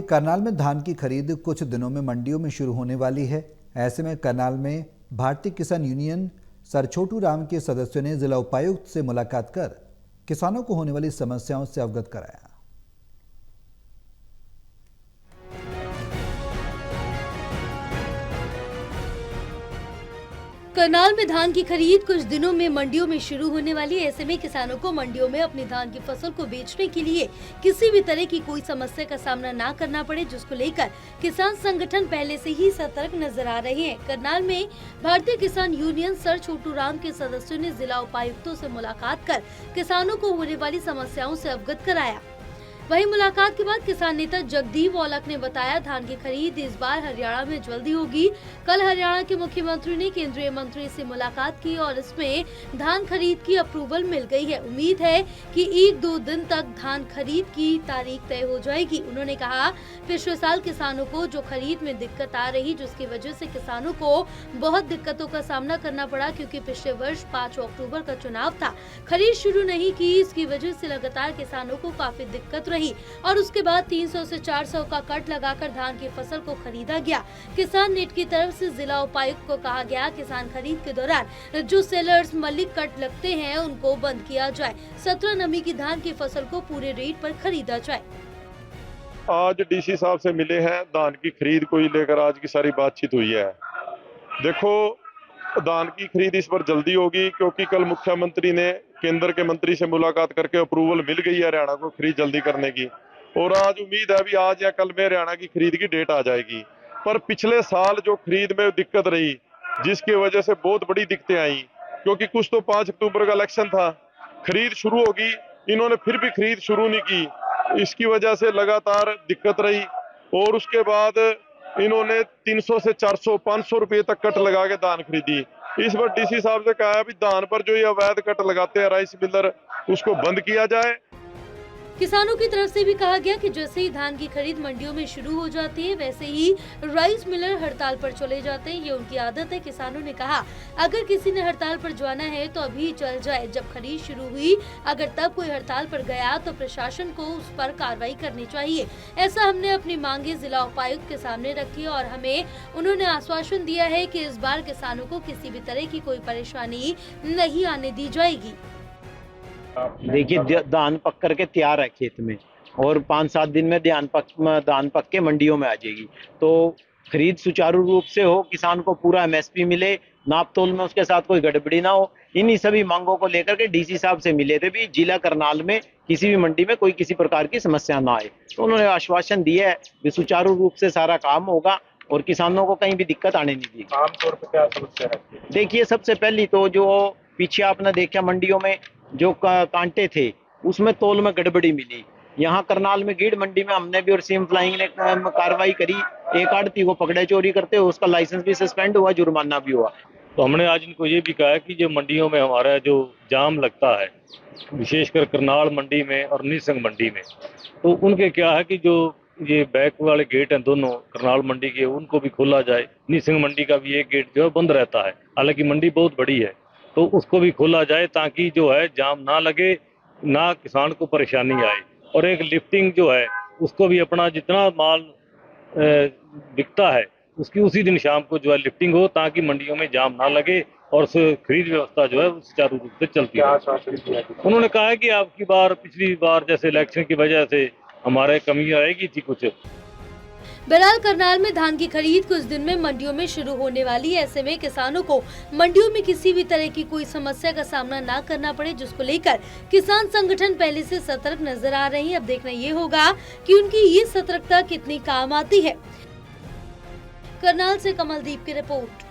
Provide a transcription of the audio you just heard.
करनाल में धान की खरीद कुछ दिनों में मंडियों में शुरू होने वाली है। ऐसे में करनाल में भारतीय किसान यूनियन सर छोटू राम के सदस्यों ने जिला उपायुक्त से मुलाकात कर किसानों को होने वाली समस्याओं से अवगत कराया। करनाल में धान की खरीद कुछ दिनों में मंडियों में शुरू होने वाली है। ऐसे में किसानों को मंडियों में अपनी धान की फसल को बेचने के लिए किसी भी तरह की कोई समस्या का सामना ना करना पड़े, जिसको लेकर किसान संगठन पहले से ही सतर्क नजर आ रहे हैं। करनाल में भारतीय किसान यूनियन सर छोटू राम के सदस्यों ने जिला उपायुक्तों से मुलाकात कर किसानों को होने वाली समस्याओं से अवगत कराया। वहीं मुलाकात के बाद किसान नेता जगदीप औलख ने बताया, धान की खरीद इस बार हरियाणा में जल्दी होगी। कल हरियाणा के मुख्यमंत्री ने केंद्रीय मंत्री से मुलाकात की और इसमें धान खरीद की अप्रूवल मिल गई है। उम्मीद है कि 1-2 दिन तक धान खरीद की तारीख तय हो जाएगी। उन्होंने कहा, पिछले साल किसानों को जो खरीद में दिक्कत आ रही, जिसकी वजह से किसानों को बहुत दिक्कतों का सामना करना पड़ा, क्योंकि पिछले वर्ष 5 अक्टूबर का चुनाव था, खरीद शुरू नहीं की। इसकी वजह से लगातार किसानों को काफी दिक्कत और उसके बाद 300 से 400 का कट लगाकर धान की फसल को खरीदा गया। किसान नेट की तरफ से जिला उपायुक्त को कहा गया, किसान खरीद के दौरान जो सेलर्स मलिक कट लगते हैं उनको बंद किया जाए। 17 नमी की धान की फसल को पूरे रेट पर खरीदा जाए। आज डीसी साहब से मिले हैं, धान की खरीद को लेकर आज की सारी बातचीत हुई है। देखो, धान की खरीद इस बार जल्दी होगी, क्योंकि कल मुख्यमंत्री ने केंद्र के मंत्री से मुलाकात करके अप्रूवल मिल गई है हरियाणा को खरीद जल्दी करने की। और आज उम्मीद है भी आज या कल में हरियाणा की खरीद की डेट आ जाएगी। पर पिछले साल जो खरीद में दिक्कत रही, जिसकी वजह से बहुत बड़ी दिक्कतें आई, क्योंकि कुछ तो 5 अक्टूबर का इलेक्शन था, खरीद शुरू होगी, इन्होंने फिर भी खरीद शुरू नहीं की। इसकी वजह से लगातार दिक्कत रही और उसके बाद इन्होंने 300 से 400 500 रुपए तक कट लगा के धान खरीदी। इस बार डीसी साहब से कहा है भी धान पर जो ये अवैध कट लगाते हैं राइस मिलर, उसको बंद किया जाए। किसानों की तरफ से भी कहा गया कि जैसे ही धान की खरीद मंडियों में शुरू हो जाती है, वैसे ही राइस मिलर हड़ताल पर चले जाते हैं। ये उनकी आदत है। किसानों ने कहा, अगर किसी ने हड़ताल पर जाना है तो अभी चल जाए। जब खरीद शुरू हुई, अगर तब कोई हड़ताल पर गया तो प्रशासन को उस पर कार्रवाई करनी चाहिए। ऐसा हमने अपनी मांगे जिला उपायुक्त के सामने रखी और हमें उन्होंने आश्वासन दिया है कि इस बार किसानों को किसी भी तरह की कोई परेशानी नहीं आने दी जाएगी। देखिए, धान पक करके तैयार है खेत में और 5-7 दिन में धान पक के मंडियों में आ जाएगी। तो खरीद सुचारू रूप से हो, किसान को पूरा एमएसपी मिले, नाप तोल में उसके साथ कोई गड़बड़ी ना हो। इन्हीं सभी मांगों को लेकर के डीसी साहब से मिले थे भी जिला करनाल में किसी भी मंडी में कोई किसी प्रकार की समस्या ना आए। तो उन्होंने आश्वासन दिया है कि सुचारू रूप से सारा काम होगा और किसानों को कहीं भी दिक्कत आने नहीं दी। आमतौर पर क्या समस्या रहती है? देखिए, सबसे पहली तो जो पीछे आपने देखा मंडियों में जो कांटे थे, उसमें तोल में गड़बड़ी मिली। यहाँ करनाल में गीड़ मंडी में हमने भी और सीएम फ्लाइंग ने कार्रवाई करी। एक आड़ती को पकड़े चोरी करते हुए, उसका लाइसेंस भी सस्पेंड हुआ, जुर्माना भी हुआ। तो हमने आज इनको ये भी कहा है कि जो मंडियों में हमारा जो जाम लगता है, विशेषकर करनाल मंडी में और नीसंग मंडी में, तो उनके क्या है कि जो ये बैक वाले गेट हैं दोनों करनाल मंडी के, उनको भी खोला जाए। नीसंग मंडी का भी एक गेट जो है बंद रहता है, हालांकि मंडी बहुत बड़ी है, तो उसको भी खोला जाए ताकि जो है जाम ना लगे, ना किसान को परेशानी आए। और एक लिफ्टिंग जो है, उसको भी अपना जितना माल बिकता है उसकी उसी दिन शाम को जो है लिफ्टिंग हो, ताकि मंडियों में जाम ना लगे और खरीद व्यवस्था जो है सुचारू रूप से चलती है। उन्होंने कहा है कि आपकी बार पिछली बार जैसे इलेक्शन की वजह से हमारे कमी आएगी थी कुछ। बहरहाल करनाल में धान की खरीद कुछ दिन में मंडियों में शुरू होने वाली है। ऐसे में किसानों को मंडियों में किसी भी तरह की कोई समस्या का सामना ना करना पड़े, जिसको लेकर किसान संगठन पहले से सतर्क नजर आ रही है। अब देखना ये होगा कि उनकी ये सतर्कता कितनी काम आती है। करनाल से कमलदीप की रिपोर्ट।